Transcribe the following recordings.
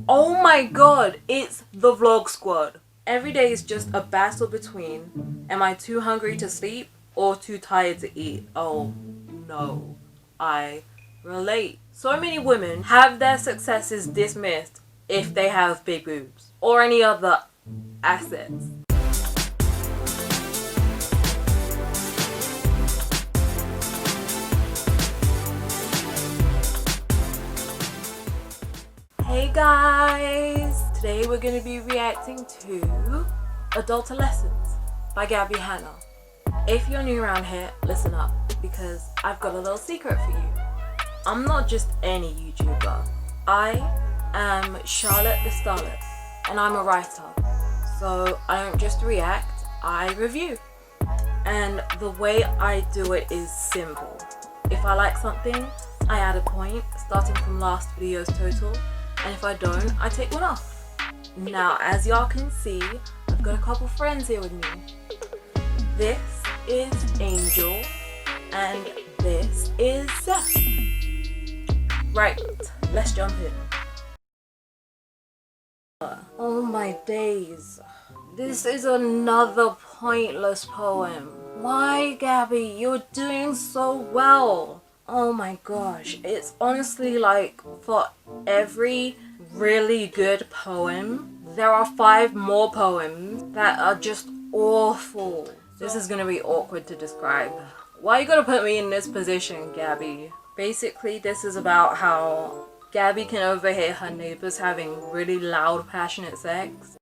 Oh my god, it's the vlog squad. Every day is just a battle between am I too hungry to sleep or too tired to eat? Oh no, I relate. So many women have their successes dismissed if they have big boobs or any other assets. Hey guys! Today we're going to be reacting to Adultolescence by Gabbie Hanna. If you're new around here, listen up because I've got a little secret for you. I'm not just any YouTuber. I am Starlet the Starlet and I'm a writer. So I don't just react, I review. And the way I do it is simple. If I like something, I add a point starting from last video's total. And if I don't, I take one off. Now, as y'all can see, I've got a couple friends here with me. This is Angel, and this is Seth. Right, let's jump in. Oh my days. This is another pointless poem. Why, Gabbie? You're doing so well. Oh my gosh, it's honestly like for every really good poem, there are 5 more poems that are just awful. This is gonna be awkward to describe. Why you gotta put me in this position, Gabbie? Basically, this is about how Gabbie can overhear her neighbors having really loud, passionate sex.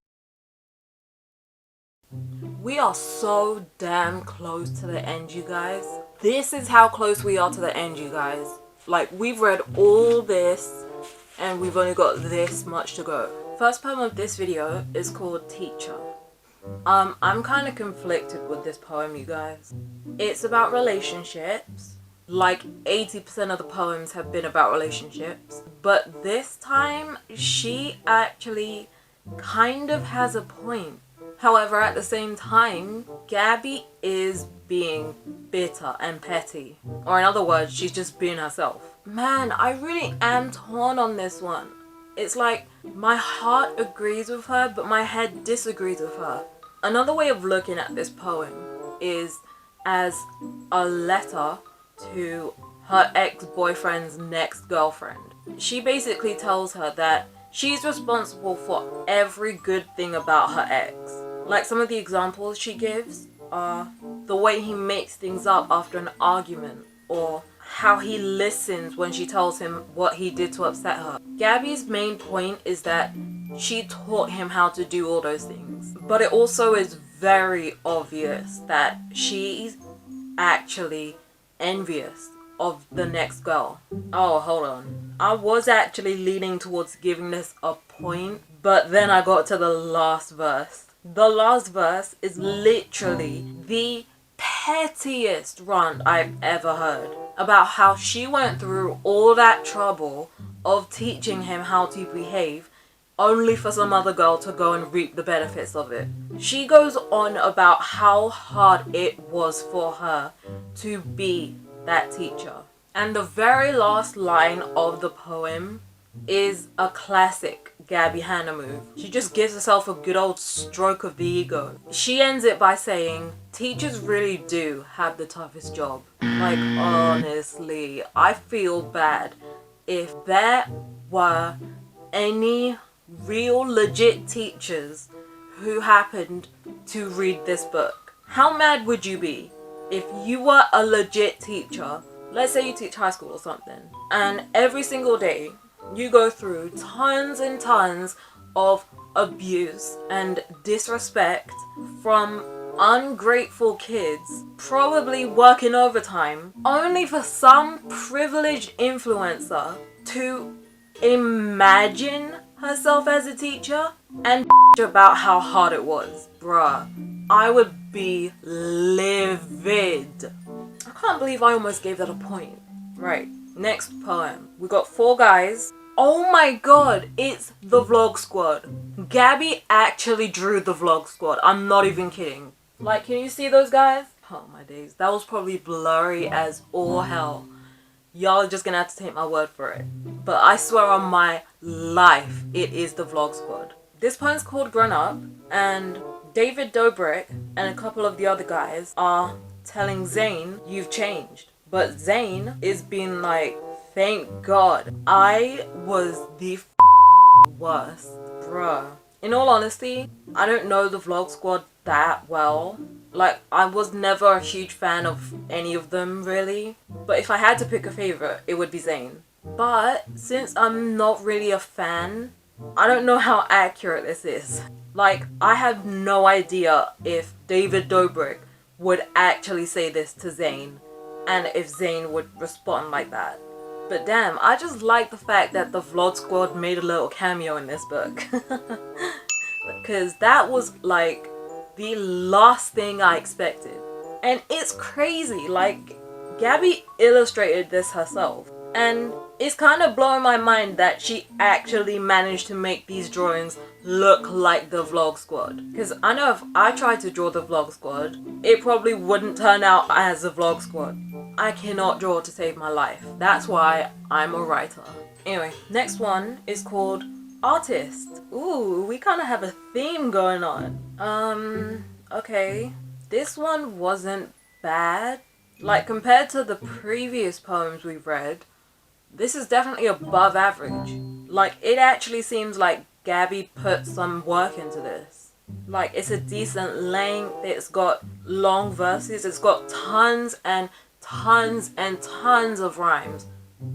We are so damn close to the end, you guys. This is how close we are to the end, you guys. Like, we've read all this and we've only got this much to go. First poem of this video is called Teacher. I'm kind of conflicted with this poem, you guys. It's about relationships. Like 80% of the poems have been about relationships. But this time, she actually kind of has a point. However, at the same time, Gabbie is being bitter and petty. Or in other words, she's just being herself. Man, I really am torn on this one. It's like my heart agrees with her, but my head disagrees with her. Another way of looking at this poem is as a letter to her ex-boyfriend's next girlfriend. She basically tells her that she's responsible for every good thing about her ex. Like, some of the examples she gives are the way he makes things up after an argument, or how he listens when she tells him what he did to upset her. Gabbie's main point is that she taught him how to do all those things. But it also is very obvious that she's actually envious of the next girl. Oh, hold on. I was actually leaning towards giving this a point, but then I got to the last verse. The last verse is literally the pettiest rant I've ever heard about how she went through all that trouble of teaching him how to behave only for some other girl to go and reap the benefits of it. She goes on about how hard it was for her to be that teacher. And the very last line of the poem is a classic Gabbie Hanna move. She just gives herself a good old stroke of the ego. She ends it by saying, teachers really do have the toughest job. Like, honestly, I feel bad if there were any real legit teachers who happened to read this book. How mad would you be if you were a legit teacher? Let's say you teach high school or something, and every single day you go through tons and tons of abuse and disrespect from ungrateful kids, probably working overtime, only for some privileged influencer to imagine herself as a teacher and about how hard it was. Bruh, I would be livid. I can't believe I almost gave that a point. Right, next poem. We got 4 guys. Oh my god, it's the vlog squad. Gabbie actually drew the vlog squad. I'm not even kidding. Like, can you see those guys? Oh my days, that was probably blurry as all hell. y'all are just gonna have to take my word for it. But I swear on my life, it is the Vlog Squad. This poem's called Grown Up, and David Dobrik and a couple of the other guys are telling Zane, you've changed. But Zane is being like, thank God. I was the worst. Bruh. In all honesty, I don't know the Vlog Squad that well. Like, I was never a huge fan of any of them, really. But if I had to pick a favourite, it would be Zane. But since I'm not really a fan, I don't know how accurate this is. Like, I have no idea if David Dobrik would actually say this to Zane, and if Zane would respond like that. But damn, I just like the fact that the Vlog Squad made a little cameo in this book. Because that was like the last thing I expected. And it's crazy, like Gabbie illustrated this herself. And it's kind of blowing my mind that she actually managed to make these drawings look like the Vlog Squad. Because I know if I tried to draw the Vlog Squad, it probably wouldn't turn out as the Vlog Squad. I cannot draw to save my life. That's why I'm a writer. Anyway, next one is called Artist. Ooh, we kind of have a theme going on. Okay. This one wasn't bad. Like, compared to the previous poems we've read, this is definitely above average. Like, it actually seems like Gabbie put some work into this. Like, it's a decent length, it's got long verses, it's got tons and tons and tons of rhymes.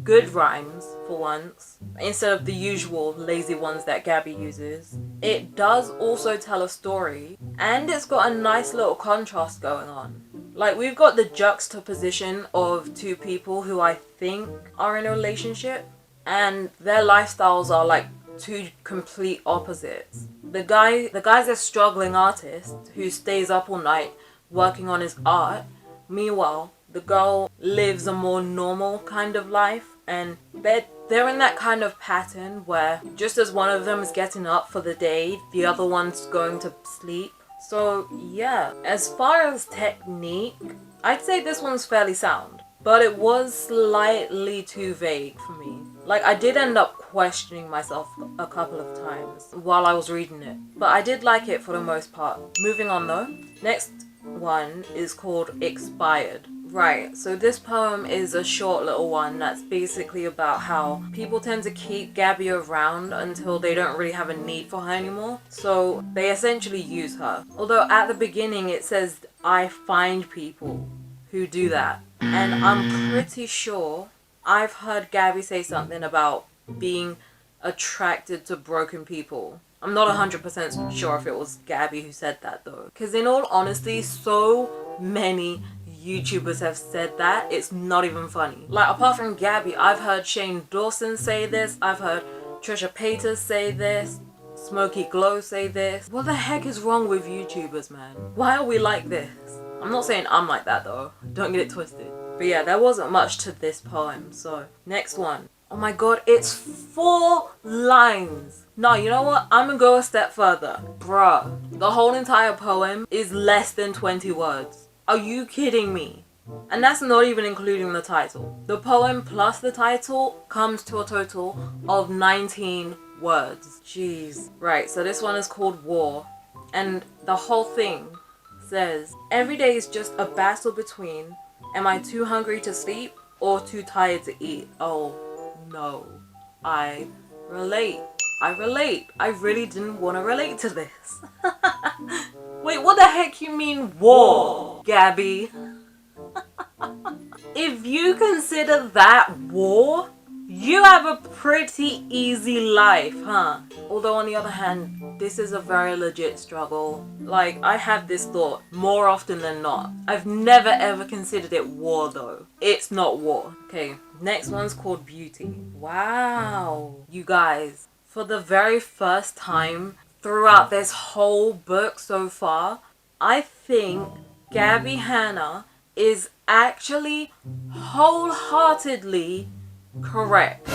Good rhymes, for once, instead of the usual lazy ones that Gabbie uses. It does also tell a story, and it's got a nice little contrast going on. Like, we've got the juxtaposition of two people who I think are in a relationship, and their lifestyles are like two complete opposites. The guy's a struggling artist who stays up all night working on his art. Meanwhile, the girl lives a more normal kind of life, and they're in that kind of pattern where just as one of them is getting up for the day, the other one's going to sleep. So yeah, as far as technique, I'd say this one's fairly sound, but it was slightly too vague for me. Like, I did end up questioning myself a couple of times while I was reading it, but I did like it for the most part. Moving on though, next one is called Expired. Right, so this poem is a short little one that's basically about how people tend to keep Gabbie around until they don't really have a need for her anymore. So they essentially use her. Although at the beginning it says, I find people who do that. And I'm pretty sure I've heard Gabbie say something about being attracted to broken people. I'm not 100% sure if it was Gabbie who said that though. Because in all honesty, so many YouTubers have said that, it's not even funny. Like, apart from Gabbie, I've heard Shane Dawson say this, I've heard Trisha Paytas say this, Smokey Glow say this. What the heck is wrong with YouTubers, man? Why are we like this? I'm not saying I'm like that though, don't get it twisted. But yeah, there wasn't much to this poem, so next one. Oh my god, it's 4 lines. No, you know what? I'm gonna go a step further. Bruh, the whole entire poem is less than 20 words. Are you kidding me? And that's not even including the title. The poem plus the title comes to a total of 19 words. Jeez. Right, so this one is called War. And the whole thing says, every day is just a battle between, am I too hungry to sleep or too tired to eat? Oh no. I relate. I really didn't want to relate to this. Wait, what the heck you mean war, Gabbie? If you consider that war, you have a pretty easy life, huh? Although on the other hand, this is a very legit struggle. Like, I have this thought more often than not. I've never ever considered it war though. It's not war. Okay, next one's called Beauty. Wow. You guys, for the very first time throughout this whole book so far, I think Hanna is actually wholeheartedly correct.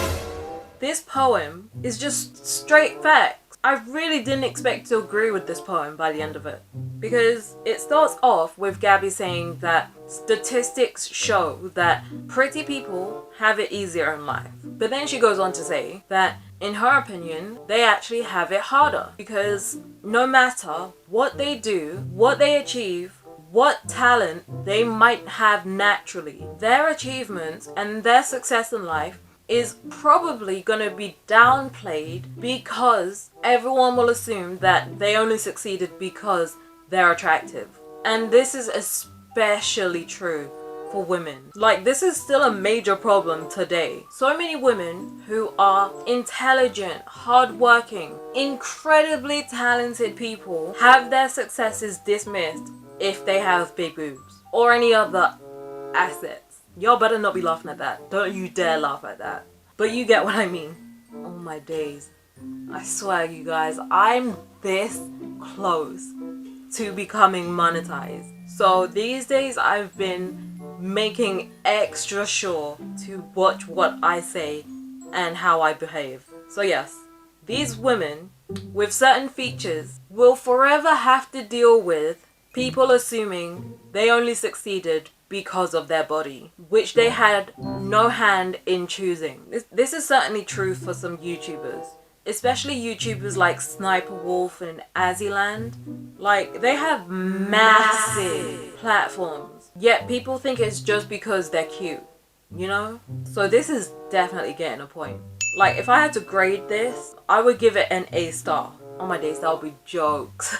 This poem is just straight facts. I really didn't expect to agree with this poem by the end of it. Because it starts off with Gabbie saying that statistics show that pretty people have it easier in life. But then she goes on to say that, in her opinion, they actually have it harder. Because no matter what they do, what they achieve, what talent they might have naturally, their achievements and their success in life is probably going to be downplayed because everyone will assume that they only succeeded because they're attractive. And this is especially true for women. Like, this is still a major problem today. So many women who are intelligent, hardworking, incredibly talented people have their successes dismissed if they have big boobs or any other assets. Y'all better not be laughing at that. Don't you dare laugh at that. But you get what I mean. Oh my days. I swear, you guys, I'm this close to becoming monetized. So these days I've been making extra sure to watch what I say and how I behave. So yes, these women with certain features will forever have to deal with people assuming they only succeeded because of their body, which they had no hand in choosing. This is certainly true for some YouTubers, especially YouTubers like Sniper Wolf and Azzyland. Like, they have massive platforms, yet people think it's just because they're cute, you know? So this is definitely getting a point. Like, if I had to grade this, I would give it an A star. Oh my days, that would be jokes.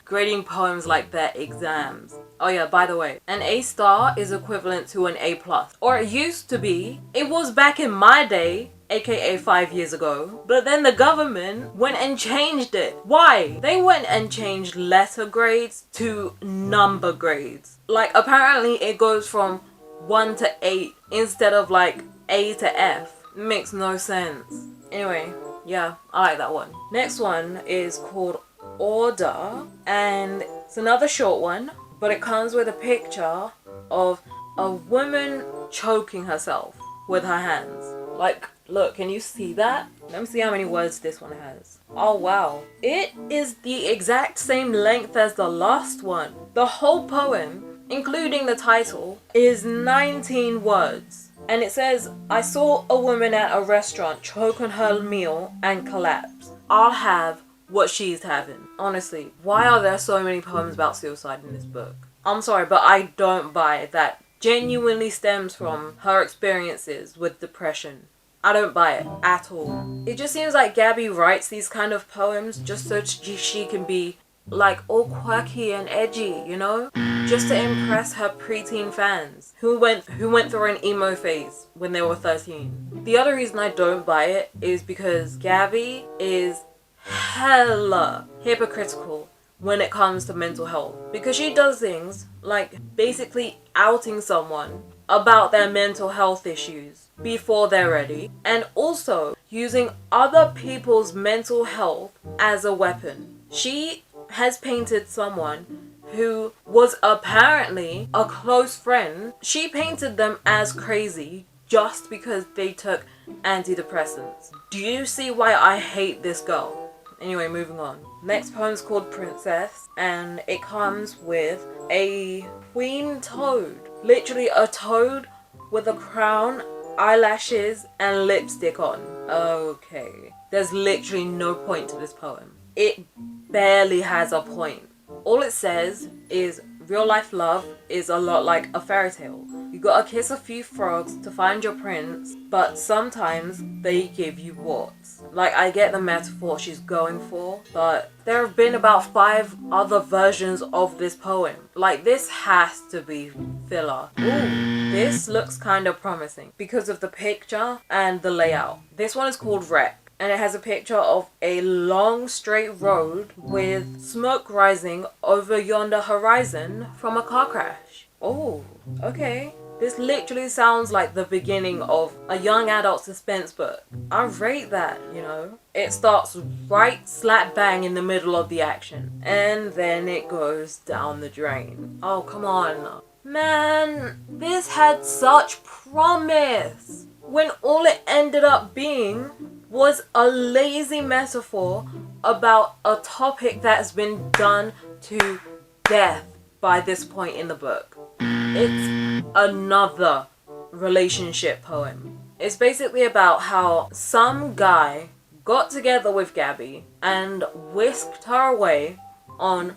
Grading poems like their exams. Oh yeah, by the way, an A star is equivalent to an A plus. Or it used to be. It was back in my day, aka 5 years ago. But then the government went and changed it. Why? They went and changed letter grades to number grades. Like, apparently it goes from 1 to 8 instead of like A to F. It makes no sense. Anyway, yeah, I like that one. Next one is called Order, and it's another short one, but it comes with a picture of a woman choking herself with her hands. Like, look, can you see that? Let me see how many words this one has. Oh wow, it is the exact same length as the last one. The whole poem, including the title, is 19 words. And it says, I saw a woman at a restaurant choke on her meal and collapse. I'll have what she's having. Honestly, why are there so many poems about suicide in this book? I'm sorry, but I don't buy that genuinely stems from her experiences with depression. I don't buy it at all. It just seems like Gabbie writes these kind of poems just so she can be like all quirky and edgy, you know? Just to impress her preteen fans who went through an emo phase when they were 13. The other reason I don't buy it is because Gabbie is hella hypocritical when it comes to mental health, because she does things like basically outing someone about their mental health issues before they're ready, and also using other people's mental health as a weapon. She has painted someone who was apparently a close friend. She painted them as crazy just because they took antidepressants. Do you see why I hate this girl? Anyway, moving on. Next poem is called Princess, and it comes with a queen toad. Literally a toad with a crown, eyelashes, and lipstick on. Okay. There's literally no point to this poem. It barely has a point. All it says is real life love is a lot like a fairy tale. You gotta kiss a few frogs to find your prince, but sometimes they give you warts. Like, I get the metaphor she's going for, but there have been about 5 other versions of this poem. Like, this has to be filler. Ooh, this looks kind of promising because of the picture and the layout. This one is called Wreck. And it has a picture of a long straight road with smoke rising over yonder horizon from a car crash. Oh, okay. This literally sounds like the beginning of a young adult suspense book. I rate that, you know. It starts right slap bang in the middle of the action, and then it goes down the drain. Oh, come on. Man, this had such promise, when all it ended up being was a lazy metaphor about a topic that's been done to death by this point in the book. It's another relationship poem. It's basically about how some guy got together with Gabbie and whisked her away on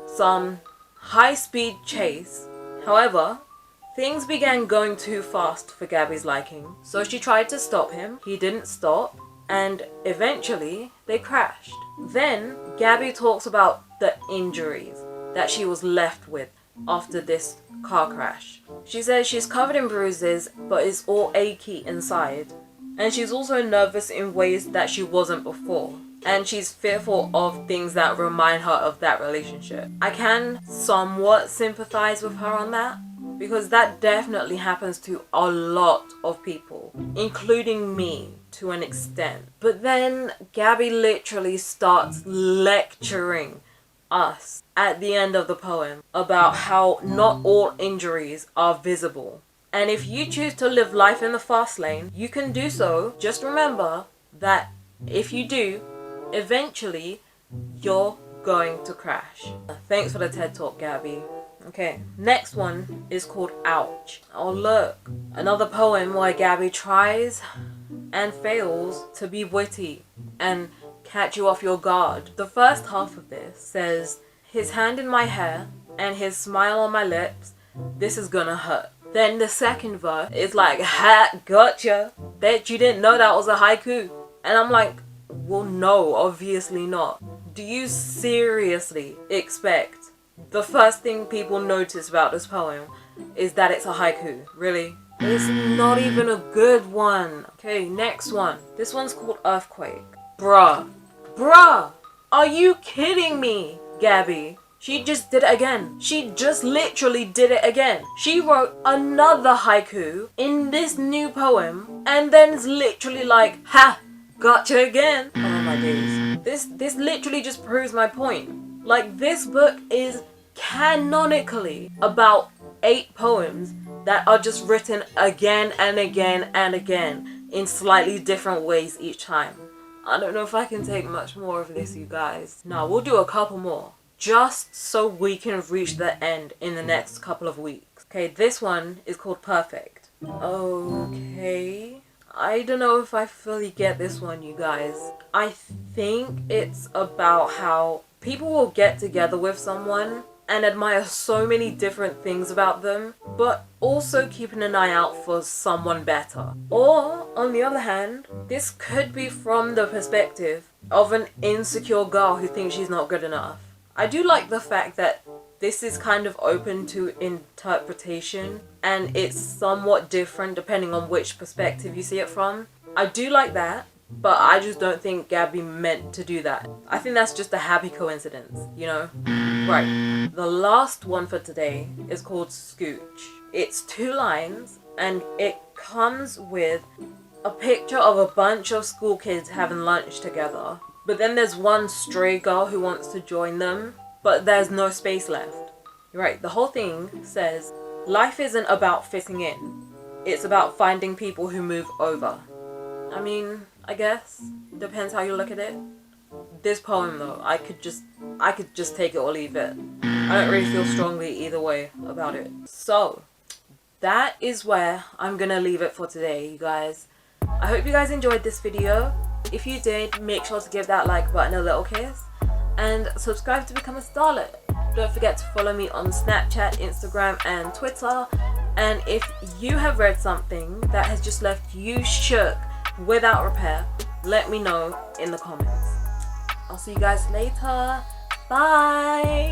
some high-speed chase. However, things began going too fast for Gabbie's liking, so she tried to stop him. He didn't stop, and eventually they crashed. Then Gabbie talks about the injuries that she was left with after this car crash. She says she's covered in bruises but is all achy inside, and she's also nervous in ways that she wasn't before, and she's fearful of things that remind her of that relationship. I can somewhat sympathize with her on that, because that definitely happens to a lot of people, including me to an extent. But then Gabbie literally starts lecturing us at the end of the poem about how not all injuries are visible. And if you choose to live life in the fast lane, you can do so. Just remember that if you do, eventually you're going to crash. Thanks for the TED Talk, Gabbie. Okay, next one is called Ouch. Oh look, another poem where Gabbie tries and fails to be witty and catch you off your guard. The first half of this says, his hand in my hair and his smile on my lips, this is gonna hurt. Then the second verse is like, ha, gotcha, bet you didn't know that was a haiku. And I'm like, well no, obviously not. Do you seriously expect the first thing people notice about this poem is that it's a haiku? Really? It's not even a good one. Okay, next one. This one's called Earthquake. Bruh, are you kidding me, Gabbie? She just did it again. She just literally did it again. She wrote another haiku in this new poem and then it's literally like, ha, gotcha again. Oh my days. This literally just proves my point. Like, this book is canonically about 8 poems that are just written again and again and again in slightly different ways each time. I don't know if I can take much more of this, you guys. No, we'll do a couple more, just so we can reach the end in the next couple of weeks. Okay, this one is called Perfect. Okay, I don't know if I fully get this one, you guys. I think it's about how people will get together with someone and admire so many different things about them, but also keeping an eye out for someone better. Or, on the other hand, this could be from the perspective of an insecure girl who thinks she's not good enough. I do like the fact that this is kind of open to interpretation and it's somewhat different depending on which perspective you see it from. I do like that, but I just don't think Gabbie meant to do that. I think that's just a happy coincidence, you know? Right, the last one for today is called Scooch. It's 2 lines and it comes with a picture of a bunch of school kids having lunch together. But then there's one stray girl who wants to join them, but there's no space left. Right, the whole thing says, life isn't about fitting in. It's about finding people who move over. I mean, I guess, depends how you look at it. This poem though, I could just take it or leave it. I don't really feel strongly either way about it. So, that is where I'm gonna leave it for today, you guys. I hope you guys enjoyed this video. If you did, make sure to give that like button a little kiss and subscribe to become a Starlet. Don't forget to follow me on Snapchat, Instagram and Twitter. And if you have read something that has just left you shook without repair, let me know in the comments. I'll see you guys later. Bye!